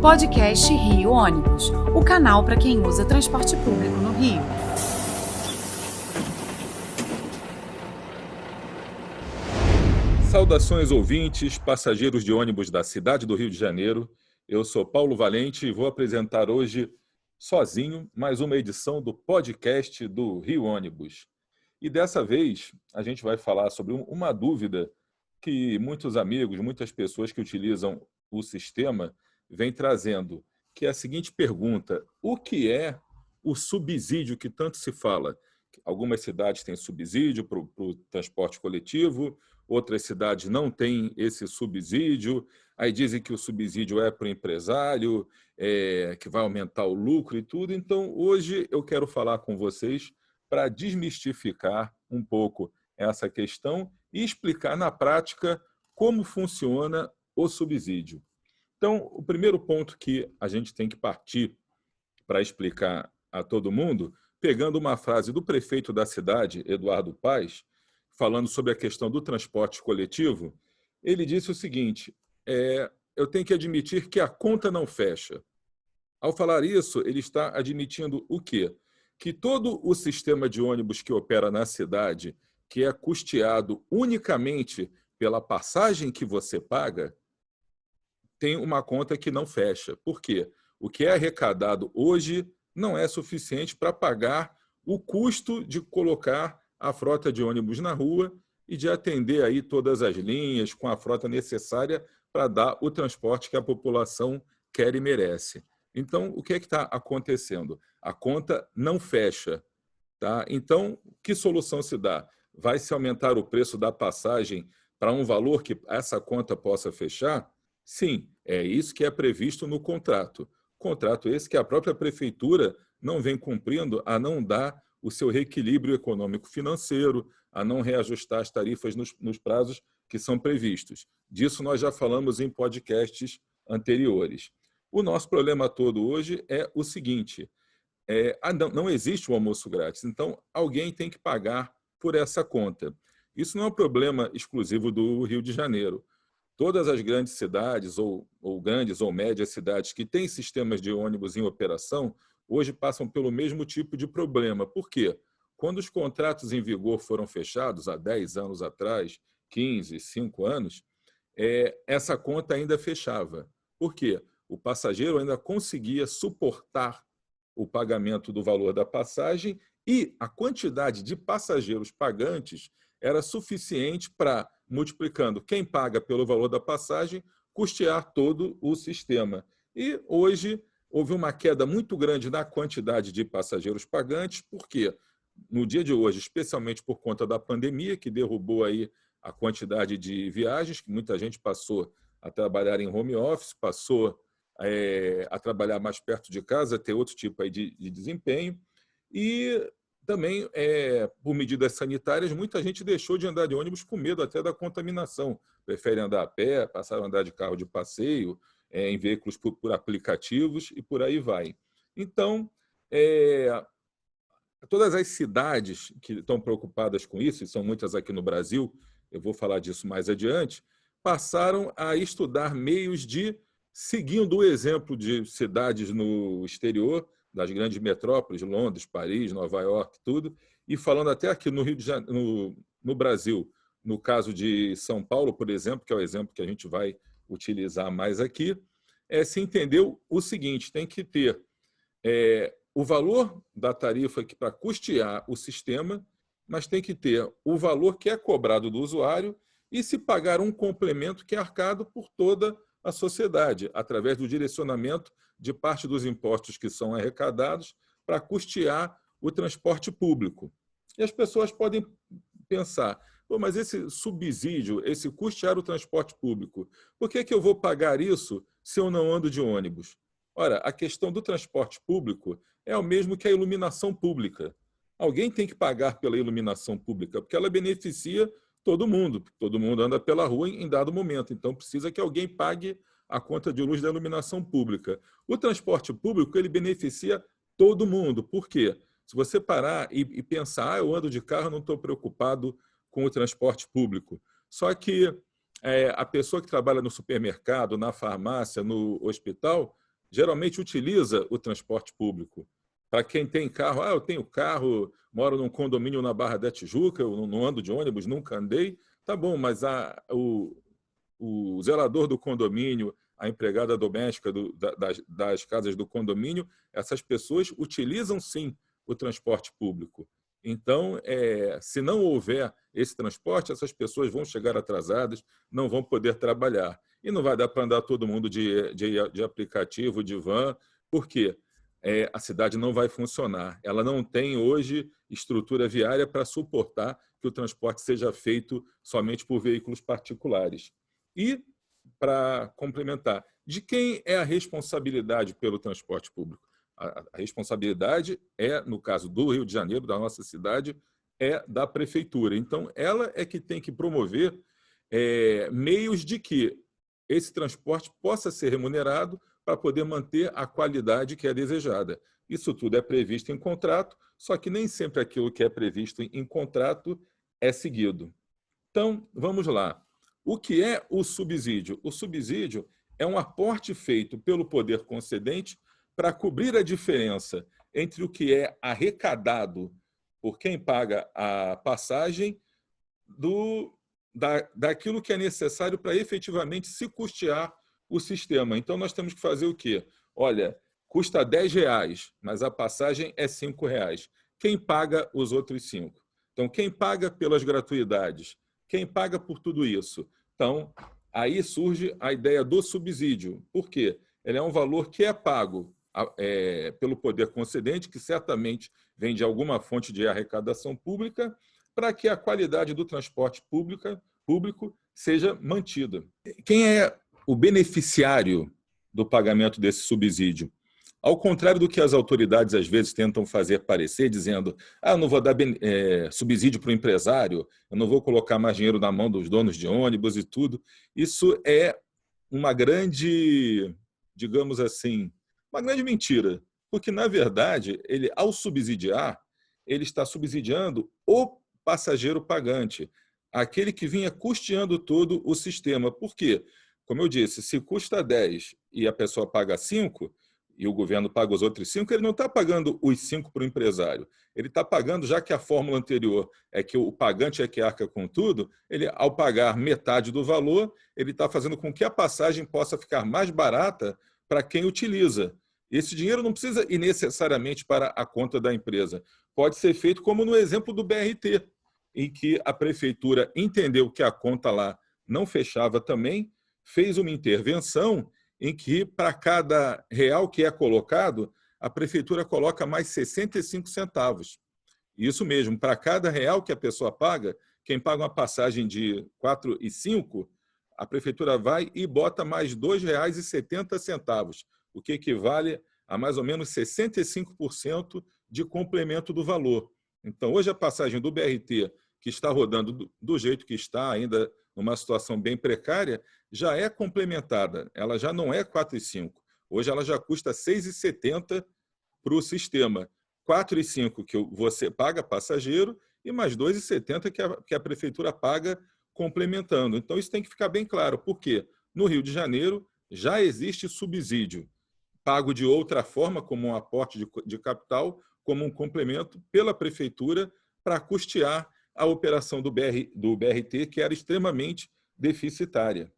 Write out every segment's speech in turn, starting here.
Podcast Rio Ônibus, o canal para quem usa transporte público no Rio. Saudações ouvintes, passageiros de ônibus da cidade do Rio de Janeiro. Eu sou Paulo Valente e vou apresentar hoje, sozinho, mais uma edição do podcast do Rio Ônibus. E dessa vez a gente vai falar sobre uma dúvida que muitos amigos, muitas pessoas que utilizam o sistema vêm trazendo, que é a seguinte pergunta: o que é o subsídio que tanto se fala? Algumas cidades têm subsídio para o transporte coletivo, outras cidades não têm esse subsídio, aí dizem que o subsídio é para o empresário, que vai aumentar o lucro e tudo. Então, hoje eu quero falar com vocês para desmistificar um pouco essa questão e explicar na prática como funciona o subsídio. Então, o primeiro ponto que a gente tem que partir para explicar a todo mundo, pegando uma frase do prefeito da cidade, Eduardo Paes, falando sobre a questão do transporte coletivo, ele disse o seguinte: eu tenho que admitir que a conta não fecha. Ao falar isso, ele está admitindo o quê? Que todo o sistema de ônibus que opera na cidade, que é custeado unicamente pela passagem que você paga, tem uma conta que não fecha. Por quê? O que é arrecadado hoje não é suficiente para pagar o custo de colocar a frota de ônibus na rua e de atender aí todas as linhas com a frota necessária para dar o transporte que a população quer e merece. Então, o que é que está acontecendo? A conta não fecha. Tá? Então, que solução se dá? Vai se aumentar o preço da passagem para um valor que essa conta possa fechar? Sim, é isso que é previsto no contrato. Contrato esse que a própria prefeitura não vem cumprindo, a não dar o seu reequilíbrio econômico-financeiro, a não reajustar as tarifas nos prazos que são previstos. Disso nós já falamos em podcasts anteriores. O nosso problema todo hoje é o seguinte: não existe o almoço grátis, então alguém tem que pagar por essa conta. Isso não é um problema exclusivo do Rio de Janeiro. Todas as grandes cidades, ou grandes ou médias cidades que têm sistemas de ônibus em operação, hoje passam pelo mesmo tipo de problema. Por quê? Quando os contratos em vigor foram fechados, há 10 anos atrás, 15, 5 anos, essa conta ainda fechava. Por quê? O passageiro ainda conseguia suportar o pagamento do valor da passagem e a quantidade de passageiros pagantes era suficiente para, multiplicando quem paga pelo valor da passagem, custear todo o sistema. E hoje houve uma queda muito grande na quantidade de passageiros pagantes, porque no dia de hoje, especialmente por conta da pandemia, que derrubou aí a quantidade de viagens, que muita gente passou a trabalhar em home office, passou a trabalhar mais perto de casa, ter outro tipo aí de desempenho. E também, por medidas sanitárias, muita gente deixou de andar de ônibus com medo até da contaminação. Prefere andar a pé, passaram a andar de carro de passeio, em veículos por aplicativos e por aí vai. Então, todas as cidades que estão preocupadas com isso, e são muitas aqui no Brasil, eu vou falar disso mais adiante, passaram a estudar meios de, seguindo o exemplo de cidades no exterior, das grandes metrópoles, Londres, Paris, Nova York, tudo, e falando até aqui no Rio de Janeiro, no Brasil, no caso de São Paulo, por exemplo, que é o exemplo que a gente vai utilizar mais aqui, se entendeu o seguinte: tem que ter o valor da tarifa para custear o sistema, mas tem que ter o valor que é cobrado do usuário e se pagar um complemento que é arcado por toda a sociedade, através do direcionamento de parte dos impostos que são arrecadados para custear o transporte público. E as pessoas podem pensar: pô, mas esse subsídio, esse custear o transporte público, por que eu vou pagar isso se eu não ando de ônibus? Ora, a questão do transporte público é o mesmo que a iluminação pública. Alguém tem que pagar pela iluminação pública, porque ela beneficia todo mundo anda pela rua em dado momento, então precisa que alguém pague a conta de luz da iluminação pública. O transporte público, ele beneficia todo mundo. Por quê? Se você parar e pensar: eu ando de carro, não estou preocupado com o transporte público. Só que a pessoa que trabalha no supermercado, na farmácia, no hospital, geralmente utiliza o transporte público. Para quem tem carro, eu tenho carro, moro num condomínio na Barra da Tijuca, eu não ando de ônibus, nunca andei. Tá bom, mas o zelador do condomínio, a empregada doméstica das casas do condomínio, essas pessoas utilizam, sim, o transporte público. Então, se não houver esse transporte, essas pessoas vão chegar atrasadas, não vão poder trabalhar. E não vai dar para andar todo mundo de aplicativo, de van, porque a cidade não vai funcionar. Ela não tem hoje estrutura viária para suportar que o transporte seja feito somente por veículos particulares. E, para complementar, de quem é a responsabilidade pelo transporte público? A responsabilidade no caso do Rio de Janeiro, da nossa cidade, é da prefeitura. Então, ela é que tem que promover meios de que esse transporte possa ser remunerado para poder manter a qualidade que é desejada. Isso tudo é previsto em contrato, só que nem sempre aquilo que é previsto em contrato é seguido. Então, vamos lá. O que é o subsídio? O subsídio é um aporte feito pelo poder concedente para cobrir a diferença entre o que é arrecadado por quem paga a passagem daquilo que é necessário para efetivamente se custear o sistema. Então, nós temos que fazer o quê? Olha, custa R$10, mas a passagem é R$5. Quem paga os outros 5? Então, quem paga pelas gratuidades? Quem paga por tudo isso? Então, aí surge a ideia do subsídio. Por quê? Ele é um valor que é pago pelo poder concedente, que certamente vem de alguma fonte de arrecadação pública, para que a qualidade do transporte público seja mantida. Quem é o beneficiário do pagamento desse subsídio? Ao contrário do que as autoridades às vezes tentam fazer parecer, dizendo eu não vou dar subsídio para o empresário, eu não vou colocar mais dinheiro na mão dos donos de ônibus e tudo. Isso é uma grande, digamos assim, uma grande mentira, porque, na verdade, ele, ao subsidiar, ele está subsidiando o passageiro pagante, aquele que vinha custeando todo o sistema. Por quê? Como eu disse, se custa 10 e a pessoa paga 5, e o governo paga os outros 5, ele não está pagando os 5 para o empresário. Ele está pagando, já que a fórmula anterior é que o pagante é que arca com tudo, ele, ao pagar metade do valor, ele está fazendo com que a passagem possa ficar mais barata para quem utiliza. Esse dinheiro não precisa ir necessariamente para a conta da empresa. Pode ser feito como no exemplo do BRT, em que a prefeitura entendeu que a conta lá não fechava também, fez uma intervenção em que, para cada real que é colocado, a prefeitura coloca mais 65 centavos. Isso mesmo, para cada real que a pessoa paga, quem paga uma passagem de 4,5, a prefeitura vai e bota mais R$ 2,70, o que equivale a mais ou menos 65% de complemento do valor. Então, hoje a passagem do BRT, que está rodando do jeito que está, ainda numa situação bem precária, já é complementada. Ela já não é 4,5. Hoje ela já custa R$ 6,70 para o sistema. 4,5 que você paga passageiro e mais R$ 2,70 que a prefeitura paga complementando. Então, isso tem que ficar bem claro, porque no Rio de Janeiro já existe subsídio, pago de outra forma, como um aporte de capital, como um complemento pela prefeitura para custear a operação do BRT, que era extremamente deficitária.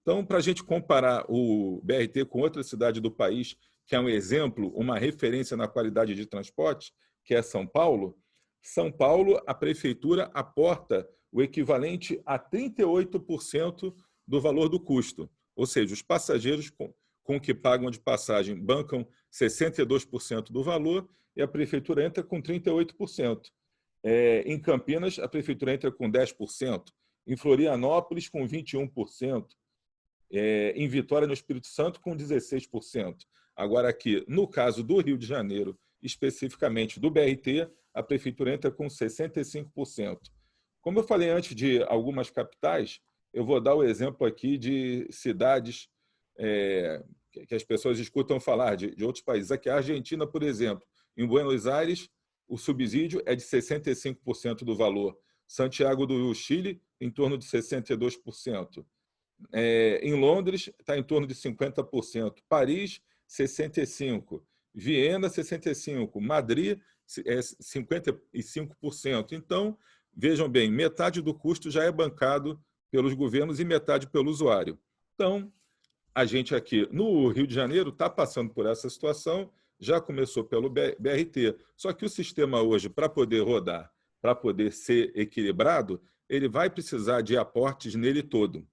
Então, para a gente comparar o BRT com outra cidade do país, que é um exemplo, uma referência na qualidade de transporte, que é São Paulo, a prefeitura aporta o equivalente a 38% do valor do custo. Ou seja, os passageiros com que pagam de passagem bancam 62% do valor e a prefeitura entra com 38%. Em Campinas, a prefeitura entra com 10%. Em Florianópolis, com 21%. Em Vitória, no Espírito Santo, com 16%. Agora, aqui, no caso do Rio de Janeiro, especificamente do BRT, a prefeitura entra com 65%. Como eu falei antes de algumas capitais, eu vou dar o exemplo aqui de cidades que as pessoas escutam falar de outros países. Aqui, a Argentina, por exemplo, em Buenos Aires, o subsídio é de 65% do valor. Santiago do Chile, em torno de 62%. Em Londres, está em torno de 50%. Paris, 65%. Viena, 65%. Madrid, 55%. Então, vejam bem, metade do custo já é bancado pelos governos e metade pelo usuário. Então, a gente aqui no Rio de Janeiro está passando por essa situação, já começou pelo BRT. Só que o sistema hoje, para poder rodar, para poder ser equilibrado, ele vai precisar de aportes nele todo.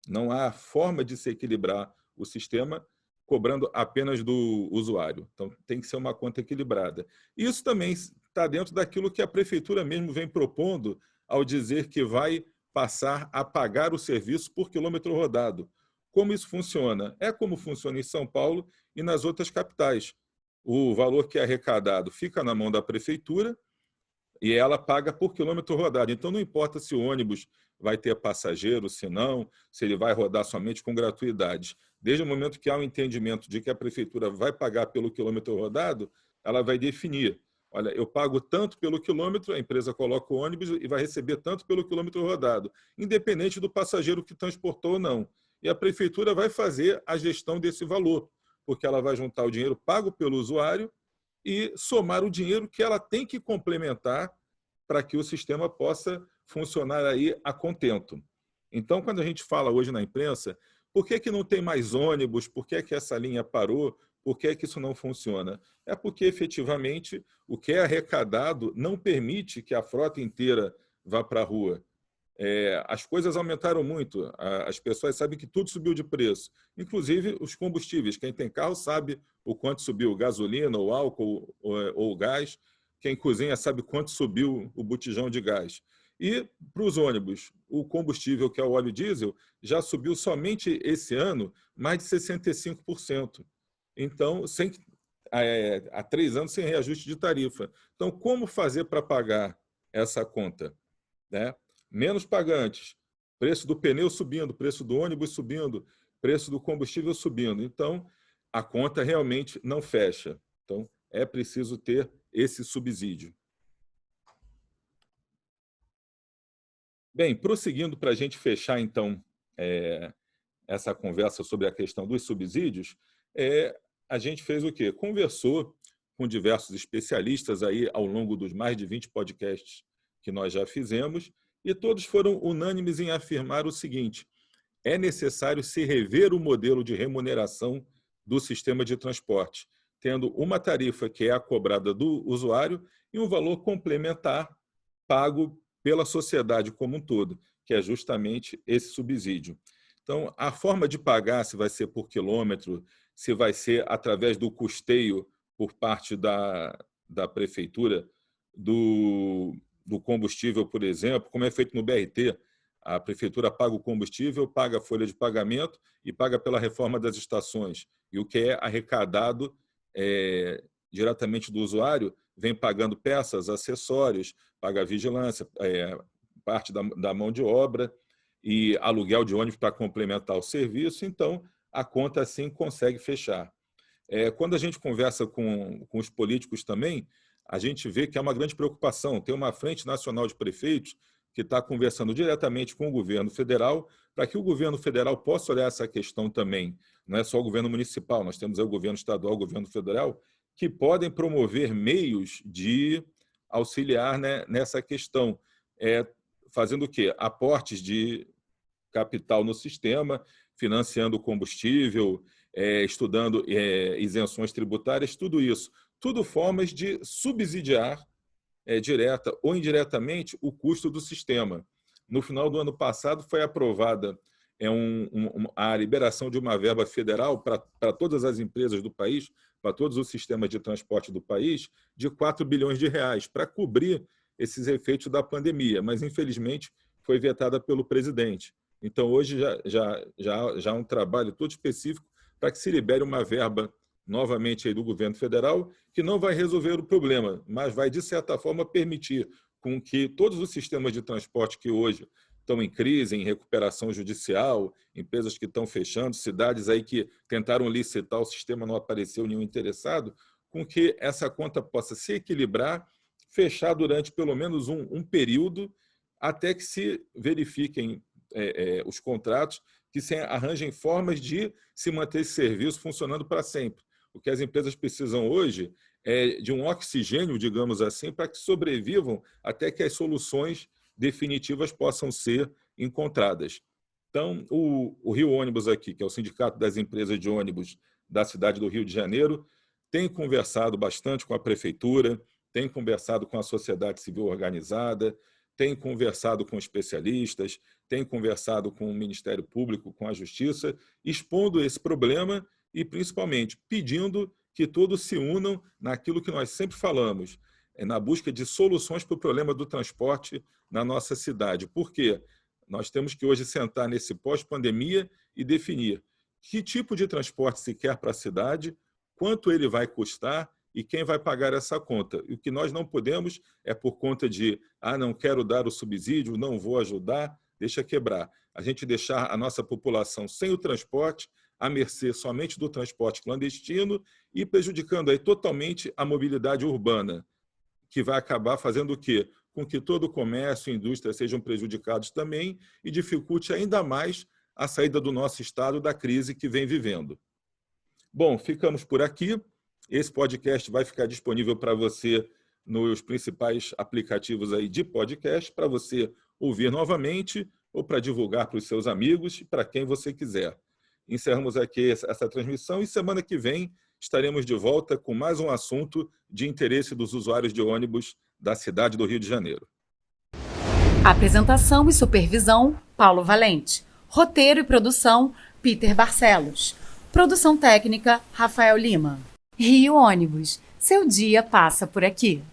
Não há forma de se equilibrar o sistema cobrando apenas do usuário. Então, tem que ser uma conta equilibrada. Isso também está dentro daquilo que a prefeitura mesmo vem propondo ao dizer que vai passar a pagar o serviço por quilômetro rodado. Como isso funciona? É como funciona em São Paulo e nas outras capitais. O valor que é arrecadado fica na mão da prefeitura e ela paga por quilômetro rodado. Então, não importa se o ônibus vai ter passageiro, se não, se ele vai rodar somente com gratuidade. Desde o momento que há um entendimento de que a prefeitura vai pagar pelo quilômetro rodado, ela vai definir. Olha, eu pago tanto pelo quilômetro, a empresa coloca o ônibus e vai receber tanto pelo quilômetro rodado, independente do passageiro que transportou ou não. E a prefeitura vai fazer a gestão desse valor, porque ela vai juntar o dinheiro pago pelo usuário e somar o dinheiro que ela tem que complementar para que o sistema possa funcionar aí a contento. Então, quando a gente fala hoje na imprensa, por que não tem mais ônibus, por que essa linha parou, por que isso não funciona? É porque, efetivamente, o que é arrecadado não permite que a frota inteira vá para a rua. As coisas aumentaram muito, as pessoas sabem que tudo subiu de preço, inclusive os combustíveis. Quem tem carro sabe o quanto subiu gasolina, o álcool ou o gás. Quem cozinha sabe quanto subiu o botijão de gás. E para os ônibus, o combustível, que é o óleo diesel, já subiu somente esse ano mais de 65%. Então, há 3 anos sem reajuste de tarifa. Então, como fazer para pagar essa conta, né? Menos pagantes, preço do pneu subindo, preço do ônibus subindo, preço do combustível subindo. Então, a conta realmente não fecha. Então, é preciso ter esse subsídio. Bem, prosseguindo para a gente fechar, então, essa conversa sobre a questão dos subsídios, a gente fez o quê? Conversou com diversos especialistas aí ao longo dos mais de 20 podcasts que nós já fizemos, e todos foram unânimes em afirmar o seguinte: é necessário se rever o modelo de remuneração do sistema de transporte, tendo uma tarifa que é a cobrada do usuário e um valor complementar pago pela sociedade como um todo, que é justamente esse subsídio. Então, a forma de pagar, se vai ser por quilômetro, se vai ser através do custeio por parte da prefeitura, do combustível, por exemplo, como é feito no BRT. A prefeitura paga o combustível, paga a folha de pagamento e paga pela reforma das estações. E o que é arrecadado diretamente do usuário vem pagando peças, acessórios, paga a vigilância, parte da mão de obra e aluguel de ônibus para complementar o serviço. Então, a conta assim consegue fechar. Quando a gente conversa com os políticos também, a gente vê que é uma grande preocupação. Tem uma frente nacional de prefeitos que está conversando diretamente com o governo federal para que o governo federal possa olhar essa questão também. Não é só o governo municipal, nós temos aí o governo estadual, o governo federal, que podem promover meios de auxiliar, né, nessa questão. Fazendo o quê? Aportes de capital no sistema, financiando o combustível, estudando isenções tributárias, tudo isso. Tudo formas de subsidiar, direta ou indiretamente, o custo do sistema. No final do ano passado, foi aprovada a liberação de uma verba federal para todas as empresas do país, para todos os sistemas de transporte do país, de 4 bilhões de reais, para cobrir esses efeitos da pandemia, mas, infelizmente, foi vetada pelo presidente. Então, hoje já há um trabalho todo específico para que se libere uma verba novamente aí do governo federal, que não vai resolver o problema, mas vai, de certa forma, permitir com que todos os sistemas de transporte que hoje estão em crise, em recuperação judicial, empresas que estão fechando, cidades aí que tentaram licitar, o sistema não apareceu nenhum interessado, com que essa conta possa se equilibrar, fechar durante pelo menos um período, até que se verifiquem os contratos, que se arranjem formas de se manter esse serviço funcionando para sempre. O que as empresas precisam hoje é de um oxigênio, digamos assim, para que sobrevivam até que as soluções definitivas possam ser encontradas. Então, o Rio Ônibus aqui, que é o Sindicato das Empresas de Ônibus da cidade do Rio de Janeiro, tem conversado bastante com a prefeitura, tem conversado com a sociedade civil organizada, tem conversado com especialistas, tem conversado com o Ministério Público, com a Justiça, expondo esse problema e, principalmente, pedindo que todos se unam naquilo que nós sempre falamos, na busca de soluções para o problema do transporte na nossa cidade. Por quê? Nós temos que hoje sentar nesse pós-pandemia e definir que tipo de transporte se quer para a cidade, quanto ele vai custar e quem vai pagar essa conta. E o que nós não podemos é por conta de não quero dar o subsídio, não vou ajudar, deixa quebrar. A gente deixar a nossa população sem o transporte, à mercê somente do transporte clandestino e prejudicando aí totalmente a mobilidade urbana, que vai acabar fazendo o quê? Com que todo o comércio e indústria sejam prejudicados também e dificulte ainda mais a saída do nosso estado da crise que vem vivendo. Bom, ficamos por aqui. Esse podcast vai ficar disponível para você nos principais aplicativos aí de podcast, para você ouvir novamente ou para divulgar para os seus amigos e para quem você quiser. Encerramos aqui essa transmissão e semana que vem estaremos de volta com mais um assunto de interesse dos usuários de ônibus da cidade do Rio de Janeiro. Apresentação e supervisão, Paulo Valente. Roteiro e produção, Peter Barcelos. Produção técnica, Rafael Lima. Rio Ônibus. Seu dia passa por aqui.